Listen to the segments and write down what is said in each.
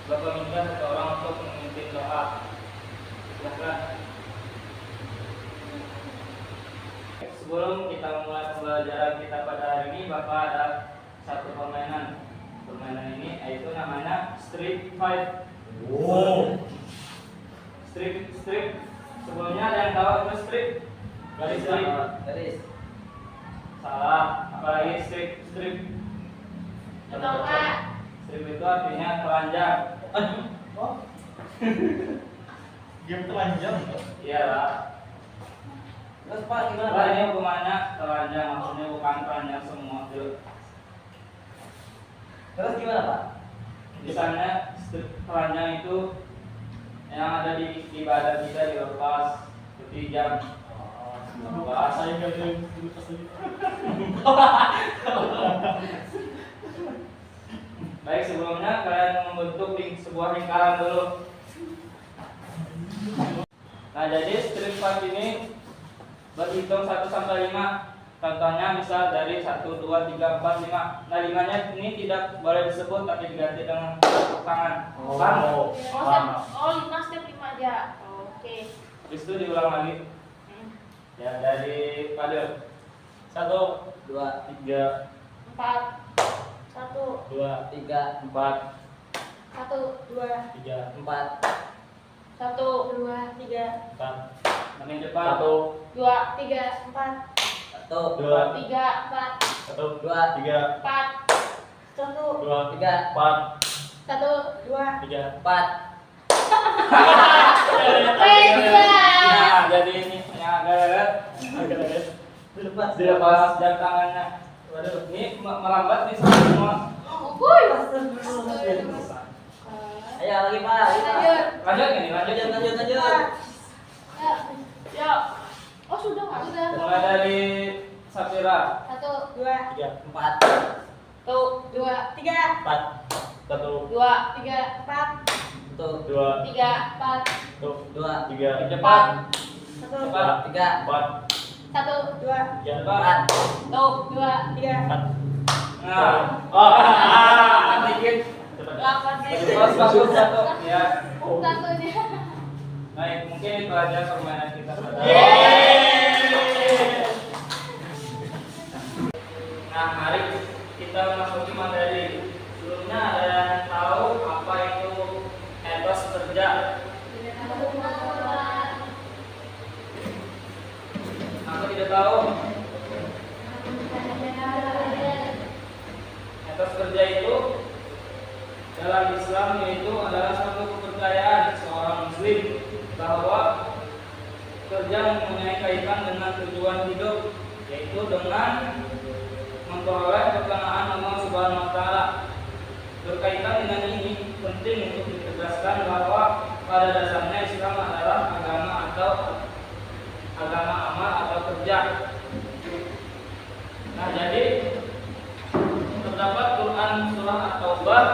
Bapak minta seseorang untuk memimpin doa. Silahkan. Sebelum kita mulai pembelajaran kita pada hari ini, Bapak ada satu permainan. Permainan ini yaitu namanya Street Fight. Strip. Sebelumnya ada yang tahu itu strip? Garis. Salah. Apalagi strip. Strip itu artinya telanjang. Game telanjang. Iya lah. Terus Pak gimana? Nah, ini hukumannya telanjang, maksudnya bukan telanjang semua. Terus gimana Pak? Misalnya telanjang itu yang ada di badan kita dilepas seperti jam. Saya nggak ada yang lepas lagi. Baik, sebelumnya kalian membentuk sebuah lingkaran dulu. Nah, jadi strip fight ini berhitung 1 sampai 5. Contohnya misal dari 1, 2, 3, 4, 5. Nah, 5-nya ini tidak boleh disebut tapi diganti dengan tepuk tangan. Step 5 aja. Oke. Habis itu diulang lagi. Ya, dari Fadil. 1, 2, 3, 4. 1, 2, 3, 4, 1, 2, 3, 4. 1, 2, 3, 4. Makin cepat. 2, 3, 4. 1, 2, 2, 3, 4. 1, 2, 3, 4. 1, 2, 3, 4, 1, 2, 3, 4. Nah, jadi ini yang agak dilepas jam tangannya. Waduh, ini melambat nih semua. Ayo lagi Pak. Lanjut ini, lanjut. Ya. Oh, sudah nggak? Sudah. Mulai dari Safira. 1, 2, 3, 4. 1, 2, 3. 4, 1, 2, 3, 4. 2, 3, 4. 2, 3, Cepat. cepat, 3, 4, 1, 2, 4, 2, 3. 4. Nah, dikit. Bagus, satu. Ya. Satunya. Baik, mungkin itu aja permainan kita pada. Nah, mari kita memasuki materi. Sebelumnya ada yang tahu apa itu etos kerja? Aku tidak tahu. Etos kerja itu dalam Islam yaitu adalah satu kepercayaan seorang muslim bahwa kerja mempunyai kaitan dengan tujuan hidup, yaitu dengan memperoleh ketenangan Allah Subhanahu wa taala. Berkaitan dengan ini penting untuk ditegaskan bahwa pada dasarnya Islam adalah agama amal atau kerja. Nah, jadi terdapat Quran surah At-Taubah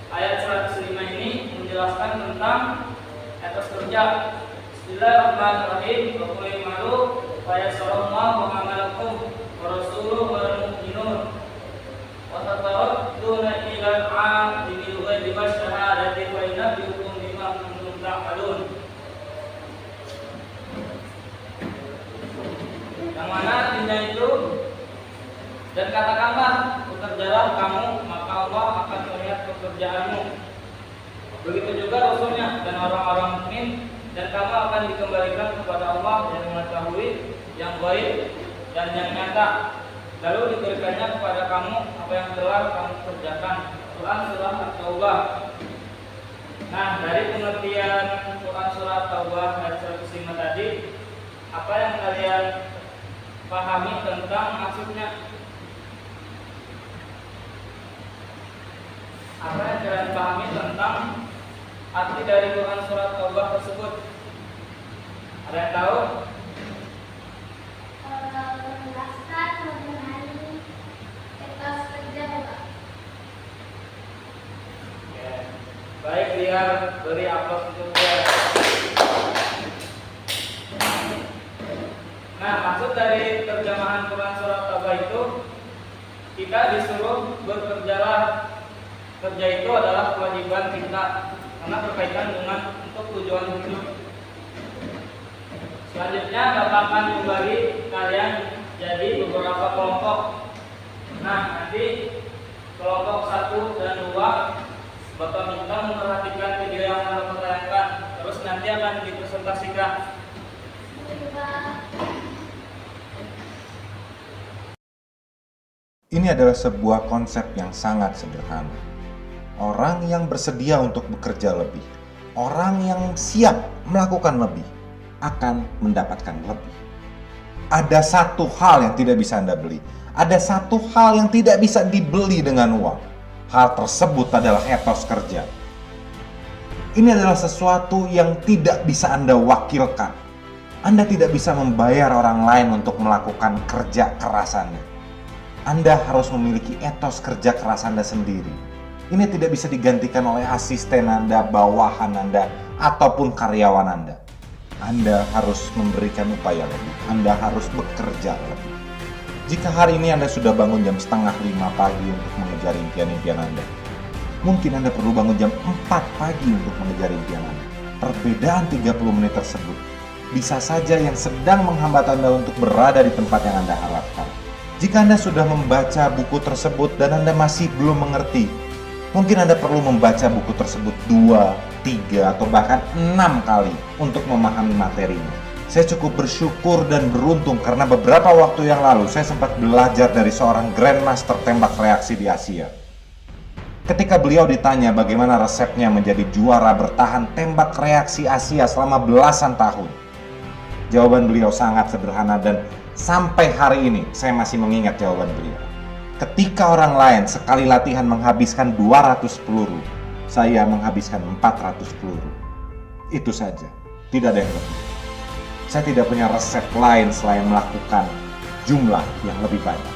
ayat 105 ini menjelaskan tentang etos kerja. Bismillahirrahmanirrahim. Wa qul i'malu fa yassarallahu amalakum wa rasuluhu wal mu'minun wa tatawadduna ila al-'alimi ghaibi wasyahadati wa yunabbi'ukum bima kuntum ta'malun. Yang mana artinya itu, dan katakanlah bekerjalah kamu maka Allah akan melihat pekerjaanmu. Begitu juga Rasulnya dan orang-orang mukmin, dan kamu akan dikembalikan kepada Allah yang mengetahui yang baik dan yang nyata. Lalu diberikannya kepada kamu apa yang telah kamu kerjakan. Quran surah At-Taubah. Nah, dari pengertian Quran surah At-Taubah ayat 105 tadi, apa yang kalian pahami tentang maksudnya? Apa yang kalian pahami tentang arti dari Quran surat Taubah tersebut? Ada yang tahu? Menjelaskan mengenai etos kerja, Pak. Oke. Baik, biar beri aplaus untuk dia. Nah, maksud dari terjemahan Quran surat Taubah itu, kita disuruh bekerjalah. Kerja itu adalah kewajiban kita kita karena berkaitan dengan untuk tujuan hidup. Selanjutnya Bapak akan membagi kalian jadi beberapa kelompok. Nah, nanti kelompok 1 dan 2 Bapak minta memperhatikan video yang akan Bapak tayangkan. Terus nanti akan dipresentasikan. Ini adalah sebuah konsep yang sangat sederhana. Orang yang bersedia untuk bekerja lebih, orang yang siap melakukan lebih, akan mendapatkan lebih. Ada satu hal yang tidak bisa Anda beli. Ada satu hal yang tidak bisa dibeli dengan uang. Hal tersebut adalah etos kerja. Ini adalah sesuatu yang tidak bisa Anda wakilkan. Anda tidak bisa membayar orang lain untuk melakukan kerja keras Anda. Anda harus memiliki etos kerja keras Anda sendiri. Ini tidak bisa digantikan oleh asisten Anda, bawahan Anda, ataupun karyawan Anda. Anda harus memberikan upaya lebih. Anda harus bekerja lebih. Jika hari ini Anda sudah bangun jam 4:30 pagi untuk mengejar impian-impian Anda, mungkin Anda perlu bangun jam 4 pagi untuk mengejar impian Anda. Perbedaan 30 menit tersebut bisa saja yang sedang menghambat Anda untuk berada di tempat yang Anda harapkan. Jika Anda sudah membaca buku tersebut dan Anda masih belum mengerti, mungkin Anda perlu membaca buku tersebut 2, 3, atau bahkan 6 kali untuk memahami materinya. Saya cukup bersyukur dan beruntung karena beberapa waktu yang lalu saya sempat belajar dari seorang Grandmaster tembak reaksi di Asia. Ketika beliau ditanya bagaimana resepnya menjadi juara bertahan tembak reaksi Asia selama belasan tahun, jawaban beliau sangat sederhana dan sampai hari ini saya masih mengingat jawaban beliau. Ketika orang lain sekali latihan menghabiskan 200 peluru, saya menghabiskan 400 peluru. Itu saja, tidak ada yang lebih. Saya tidak punya resep lain selain melakukan jumlah yang lebih banyak.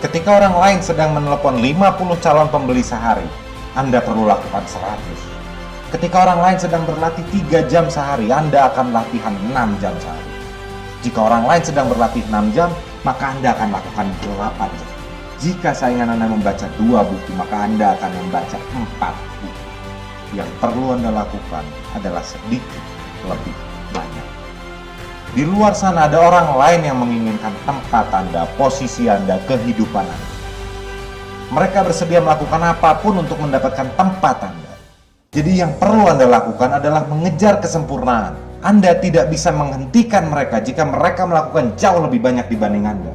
Ketika orang lain sedang menelepon 50 calon pembeli sehari, Anda perlu lakukan 100. Ketika orang lain sedang berlatih 3 jam sehari, Anda akan latihan 6 jam sehari. Jika orang lain sedang berlatih 6 jam, maka Anda akan lakukan 8 jam. Jika saingan Anda membaca 2 buku, maka Anda akan membaca 4 buku. Yang perlu Anda lakukan adalah sedikit lebih banyak. Di luar sana ada orang lain yang menginginkan tempat Anda, posisi Anda, kehidupan Anda. Mereka bersedia melakukan apapun untuk mendapatkan tempat Anda. Jadi yang perlu Anda lakukan adalah mengejar kesempurnaan. Anda tidak bisa menghentikan mereka jika mereka melakukan jauh lebih banyak dibanding Anda.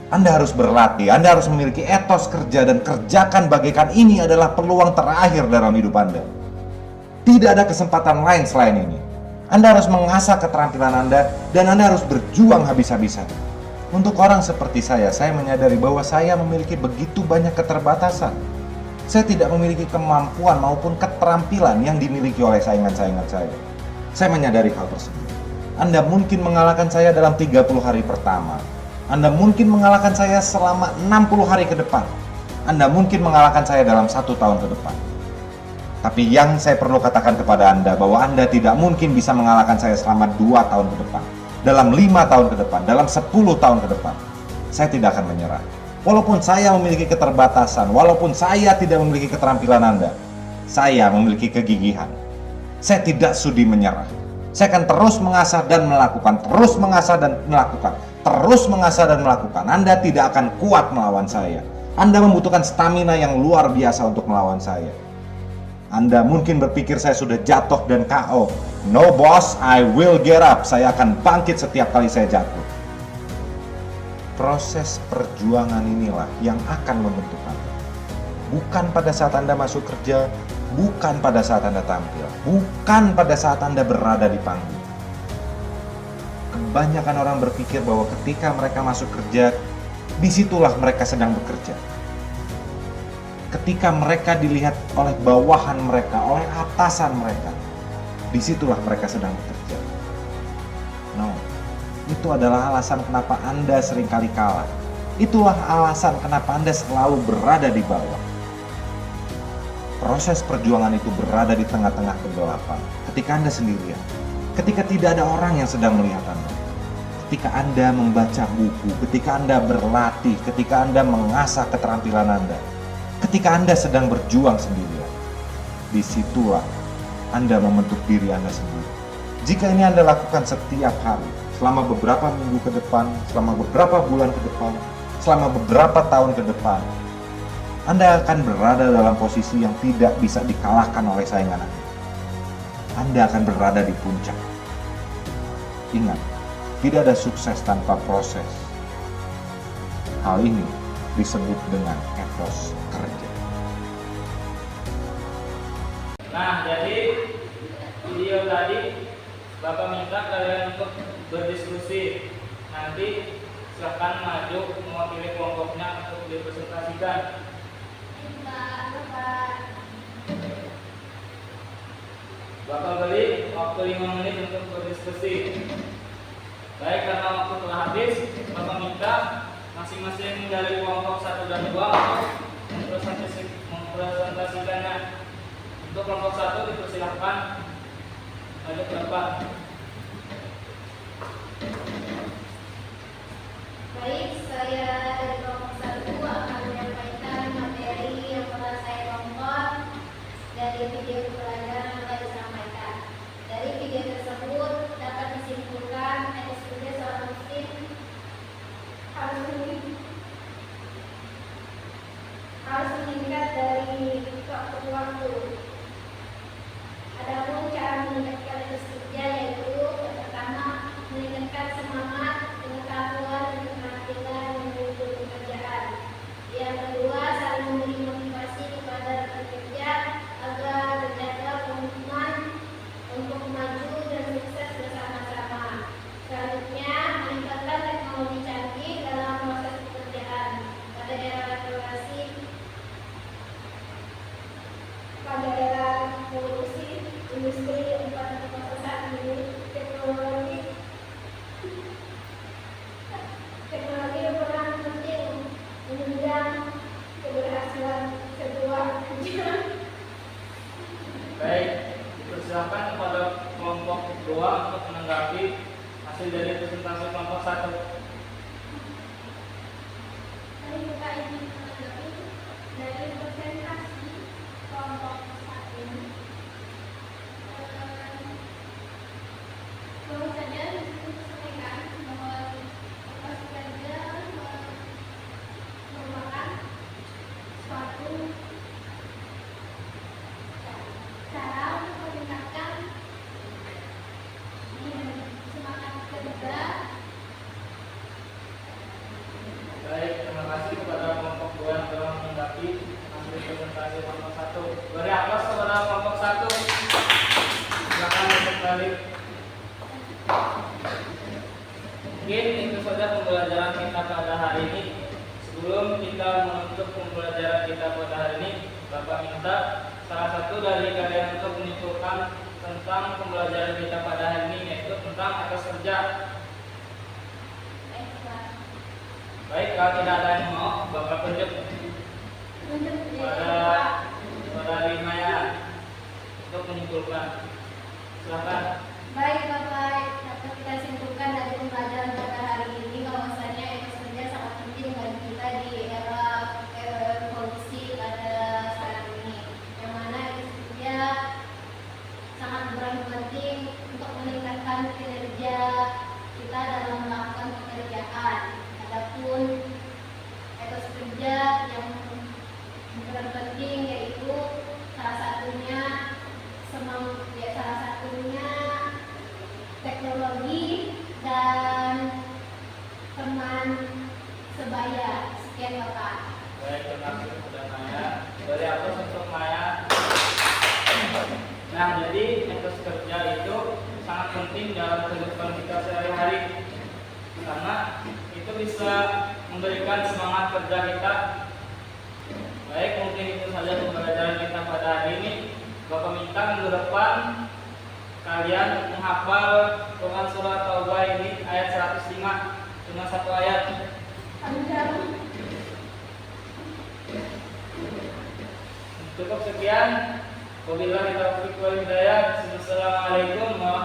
Anda harus berlatih, Anda harus memiliki etos kerja dan kerjakan bagaikan ini adalah peluang terakhir dalam hidup Anda. Tidak ada kesempatan lain selain ini. Anda harus mengasah keterampilan Anda dan Anda harus berjuang habis-habisan. Untuk orang seperti saya menyadari bahwa saya memiliki begitu banyak keterbatasan. Saya tidak memiliki kemampuan maupun keterampilan yang dimiliki oleh saingan-saingan saya. Saya menyadari hal tersebut. Anda mungkin mengalahkan saya dalam 30 hari pertama. Anda mungkin mengalahkan saya selama 60 hari ke depan. Anda mungkin mengalahkan saya dalam 1 tahun ke depan. Tapi yang saya perlu katakan kepada Anda bahwa Anda tidak mungkin bisa mengalahkan saya selama 2 tahun ke depan, dalam 5 tahun ke depan, dalam 10 tahun ke depan. Saya tidak akan menyerah. Walaupun saya memiliki keterbatasan, walaupun saya tidak memiliki keterampilan Anda, saya memiliki kegigihan. Saya tidak sudi menyerah. Saya akan terus mengasah dan melakukan, terus mengasah dan melakukan, terus mengasah dan melakukan. Anda tidak akan kuat melawan saya. Anda membutuhkan stamina yang luar biasa untuk melawan saya. Anda mungkin berpikir saya sudah jatuh dan KO. No boss, I will get up. Saya akan bangkit setiap kali saya jatuh. Proses perjuangan inilah yang akan membentuk Anda. Bukan pada saat Anda masuk kerja, bukan pada saat Anda tampil, bukan pada saat Anda berada di panggung. Kebanyakan orang berpikir bahwa ketika mereka masuk kerja, disitulah mereka sedang bekerja. Ketika mereka dilihat oleh bawahan mereka, oleh atasan mereka, disitulah mereka sedang bekerja. No, itu adalah alasan kenapa Anda seringkali kalah. Itulah alasan kenapa Anda selalu berada di bawah. Proses perjuangan itu berada di tengah-tengah kegelapan. Ketika Anda sendirian, ketika tidak ada orang yang sedang melihat Anda, ketika Anda membaca buku, ketika Anda berlatih, ketika Anda mengasah keterampilan Anda, ketika Anda sedang berjuang sendirian. disitulah Anda membentuk diri Anda sendiri. Jika ini Anda lakukan setiap hari, selama beberapa minggu ke depan, selama beberapa bulan ke depan, selama beberapa tahun ke depan, Anda akan berada dalam posisi yang tidak bisa dikalahkan oleh saingan Anda. Anda akan berada di puncak. Ingat, tidak ada sukses tanpa proses. Hal ini disebut dengan etos kerja. Nah, jadi video tadi Bapak minta kalian untuk berdiskusi. Nanti silahkan maju mewakili kelompoknya untuk dipresentasikan. Bakal beri waktu 5 menit untuk berdiskusi. Baik, karena waktu telah habis, Bapak minta masing-masing dari kelompok 1 dan 2 untuk mempresentasikannya. Untuk kelompok 1 dipersilahkan maju ke depan. Baik, saya dari kelompok 1 akan menyampaikan materi yang telah saya tonton dari video pembelajaran yang telah disampaikan. Dari video tersebut dapat disimpulkan etos kerja seorang muslim harus meningkat dari waktu ke waktu. Adapun cara meningkatkan etos kerja yaitu yang pertama meningkatkan semangat, pengetahuan dan keterampilan menuju pekerjaan. Yang kedua, saling memberi motivasi kepada rekan kerja agar terjaga komitmen untuk maju dan sukses bersama-sama. Selanjutnya, meningkatkan teknologi canggih dalam proses pekerjaan. Pada era revolusi, pada era revolusi industri 4.0 ini, teknologi berperan penting menunjang keberhasilan sebuah kerja. Baik, dipersilakan kepada kelompok 2 untuk menanggapi hasil dari presentasi kelompok 1. Tadi kita ingin menanggapi dari presentasi kelompok 1 ini. Baru saja disampaikan bahwa etos kerja merupakan suatu cara untuk meningkatkan semangat kerja. Baik, terima kasih kepada kelompok 2 yang telah menanggapi hasil presentasi kelompok 1. Beri aplaus kepada kelompok 1. Silakan untuk balik. Mungkin itu saja pembelajaran kita pada hari ini. Sebelum kita menutup pembelajaran kita pada hari ini, Bapak minta salah satu dari kalian untuk menyimpulkan tentang pembelajaran kita pada hari ini, yaitu tentang etos kerja. Baik, kalau tidak ada yang mau, Bapak tunjuk pada Rimaya untuk menyimpulkan. Silakan. Baik Bapak, dapat kita simpulkan dari pembelajaran pada hari ini bahwasanya etos kerja sangat penting bagi kita di era revolusi pada saat ini, yang mana etos kerja sangat berperan penting untuk meningkatkan kinerja kita dalam melakukan pekerjaan. Adapun etos kerja yang berperan penting yaitu salah satunya teknologi dan teman sebaya. Sekian Bapak. Baik, terima kasih kepada Maya. Dari aku untuk Maya. Nah, jadi etos kerja itu sangat penting dalam kehidupan kita sehari-hari, karena itu bisa memberikan semangat kerja kita. Baik, mungkin itu saja pembelajaran kita pada hari ini. Bapak minta minggu depan kalian menghafal Quran surah Taubah ini ayat 105, cuma 1 ayat. Cukup sekian. Wabillahi taufiq wal hidayah. Wassalamualaikum warahmatullahi wabarakatuh.